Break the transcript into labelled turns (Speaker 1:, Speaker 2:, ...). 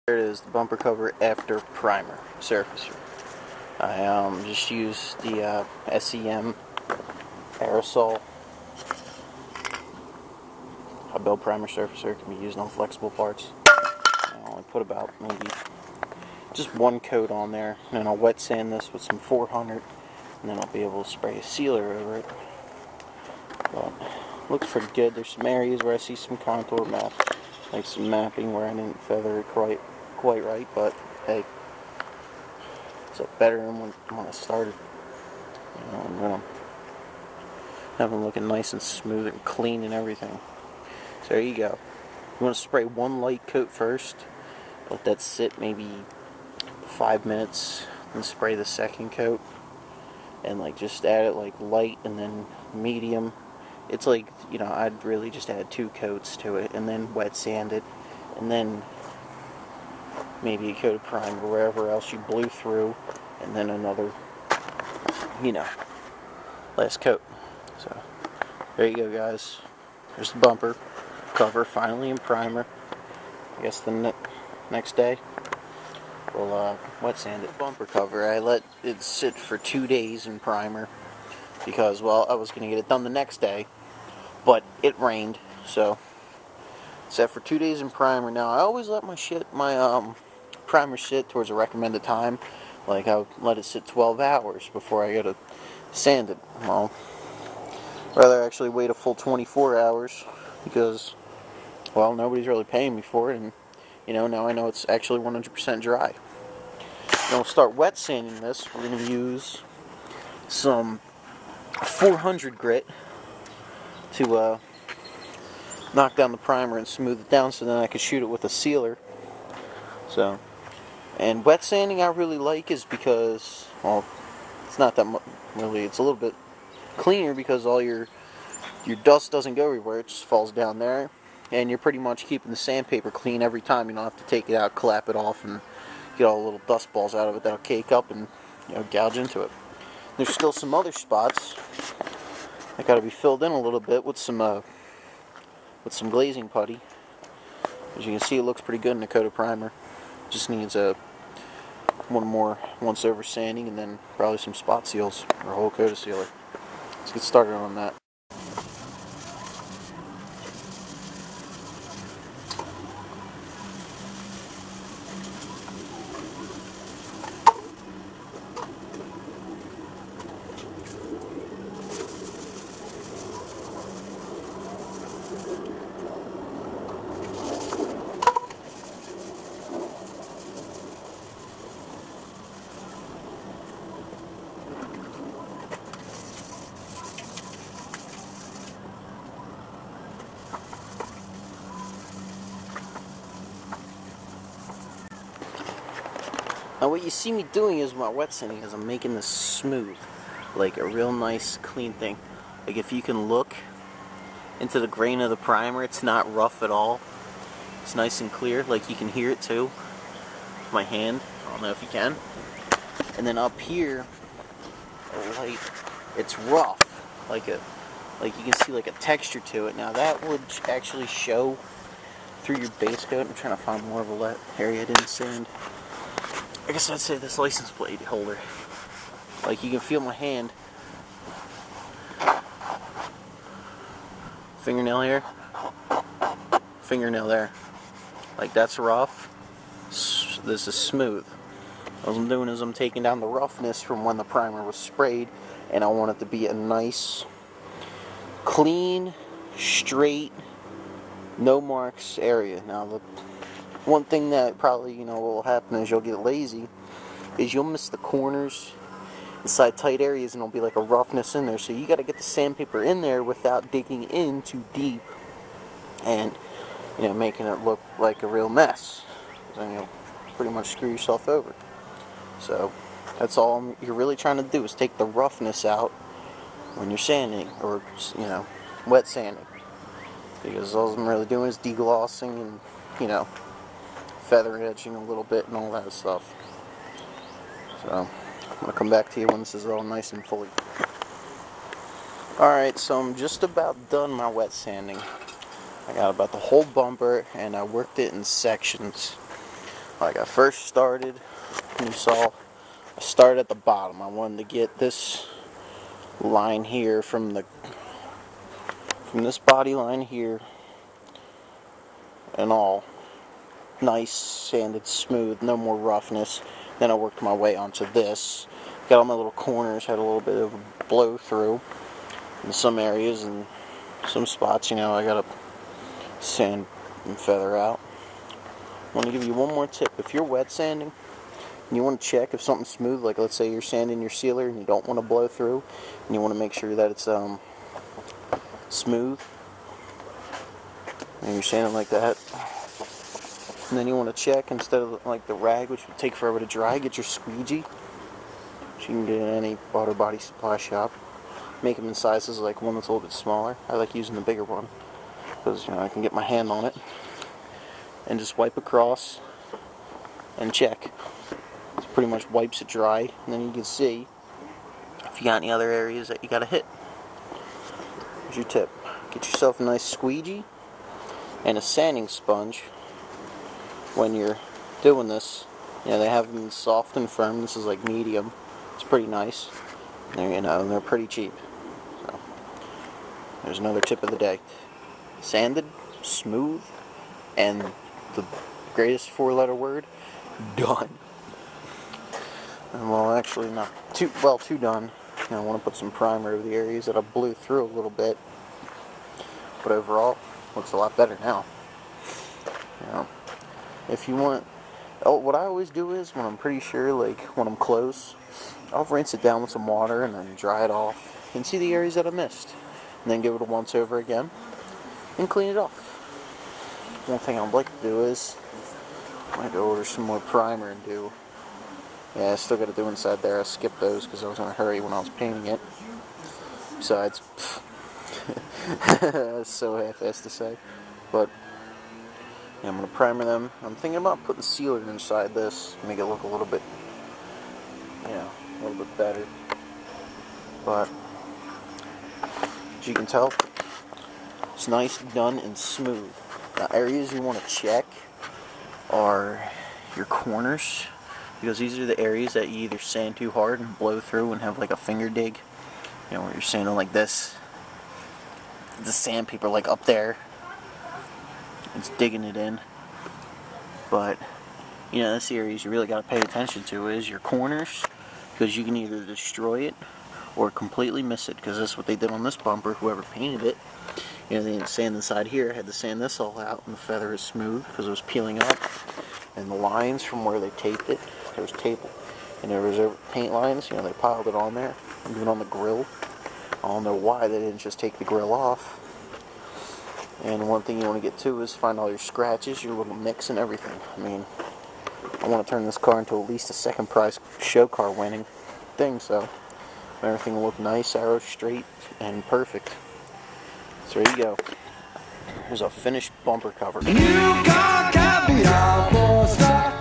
Speaker 1: Here it is, the bumper cover after primer surfacer. I just used the SEM aerosol hot build primer surfacer. It can be used on flexible parts. I only put about maybe just one coat on there, and then I'll wet sand this with some 400, and then I'll be able to spray a sealer over it. But looks pretty good. There's some areas where I see some contour map, like some mapping where I didn't feather it quite right, but hey, it's better than when I started. You know, I'm gonna have them looking nice and smooth and clean and everything. So there you go. You want to spray one light coat first, let that sit maybe 5 minutes, and spray the second coat, and like just add it like light and then medium. It's like, you know, I'd really just add 2 coats to it, and then wet sand it, and then maybe a coat of primer wherever else you blew through, and then another, you know, last coat. So there you go, guys. There's the bumper cover finally in primer. I guess the next day we'll wet sand it. Bumper cover, I let it sit for 2 days in primer because, well, I was going to get it done the next day, but it rained, so set for 2 days in primer. Now I always let my primer sit towards a recommended time. Like, I would let it sit 12 hours before I go to sand it. Well, rather actually wait a full 24 hours because, well, nobody's really paying me for it, and, you know, now I know it's actually 100% dry. Now we'll start wet sanding this. We're going to use some 400 grit to knock down the primer and smooth it down, so then I could shoot it with a sealer. So, and wet sanding I really like is because, well, it's not that much, really, it's a little bit cleaner because all your dust doesn't go everywhere, it just falls down there, and you're pretty much keeping the sandpaper clean every time. You don't have to take it out, clap it off, and get all the little dust balls out of it that'll cake up and, you know, gouge into it. There's still some other spots that got to be filled in a little bit with some glazing putty. As you can see, it looks pretty good in a coat of primer. Just needs once over sanding, and then probably some spot seals or a whole coat of sealer. Let's get started on that. Now what you see me doing is my wet sanding is I'm making this smooth, like a real nice clean thing. Like if you can look into the grain of the primer, it's not rough at all. It's nice and clear, like you can hear it too. My hand, I don't know if you can. And then up here, like it's rough, like you can see like a texture to it. Now that would actually show through your base coat. I'm trying to find more of a area I didn't sand. I guess I'd say this license plate holder. Like you can feel my hand. Fingernail here. Fingernail there. Like that's rough. This is smooth. What I'm doing is I'm taking down the roughness from when the primer was sprayed, and I want it to be a nice, clean, straight, no marks area. Now the one thing that probably, you know, will happen is you'll get lazy, is you'll miss the corners inside tight areas, and there'll be like a roughness in there. So you got to get the sandpaper in there without digging in too deep, and, you know, making it look like a real mess. Then you'll pretty much screw yourself over. So that's all you're really trying to do, is take the roughness out when you're sanding, or, you know, wet sanding, because all I'm really doing is deglossing and, you know, feather edging a little bit and all that stuff. So I'm going to come back to you when this is all nice and fully. Alright, so I'm just about done my wet sanding. I got about the whole bumper, and I worked it in sections. like I first started, you saw I started at the bottom. I wanted to get this line here from this body line here and all nice, sanded, smooth, no more roughness. Then I worked my way onto this. Got all my little corners, had a little bit of a blow through in some areas, and some spots, you know, I gotta sand and feather out. I want to give you one more tip. If you're wet sanding and you want to check if something's smooth, like let's say you're sanding your sealer and you don't want to blow through, and you want to make sure that it's smooth, and you're sanding like that, and then you want to check, instead of like the rag, which would take forever to dry, get your squeegee, which you can get in any auto body supply shop. Make them in sizes, like one that's a little bit smaller. I like using the bigger one because, you know, I can get my hand on it and just wipe across and check. It pretty much wipes it dry, and then you can see if you got any other areas that you gotta hit. Here's your tip: get yourself a nice squeegee and a sanding sponge. When you're doing this, you know, they have them soft and firm. This is like medium. It's pretty nice. There, you know, and they're pretty cheap. So there's another tip of the day: sanded, smooth, and the greatest four-letter word, done. And well, actually not too done. You know, I want to put some primer over the areas that I blew through a little bit, but overall looks a lot better now. You know, if you want, what I always do is, when I'm pretty sure, like when I'm close, I'll rinse it down with some water and then dry it off and see the areas that I missed, and then give it a once over again and clean it off. One thing I'd like to do is I might go order some more primer and do. Yeah, I still got to do inside there. I skipped those because I was in a hurry when I was painting it. Besides, that's so half-assed to say. But yeah, I'm going to primer them. I'm thinking about putting sealer inside this to make it look a little bit, you know, a little bit better. But as you can tell, it's nice, done, and smooth. Now, areas you want to check are your corners, because these are the areas that you either sand too hard and blow through and have like a finger dig, you know, where you're sanding like this. The sandpaper like up there, it's digging it in. But you know, that's the areas you really got to pay attention to, is your corners, because you can either destroy it or completely miss it, because that's what they did on this bumper. Whoever painted it, you know, they didn't sand inside here, had to sand this all out, and the feather is smooth because it was peeling up. And the lines from where they taped it, there was tape, and there was paint lines, you know, they piled it on there, even on the grill. I don't know why they didn't just take the grill off. And one thing you want to get to is find all your scratches, your little nicks and everything. I mean, I want to turn this car into at least a second prize show car winning thing, so everything will look nice, arrow straight, and perfect. So there you go. Here's a finished bumper cover. You got caviar for a start.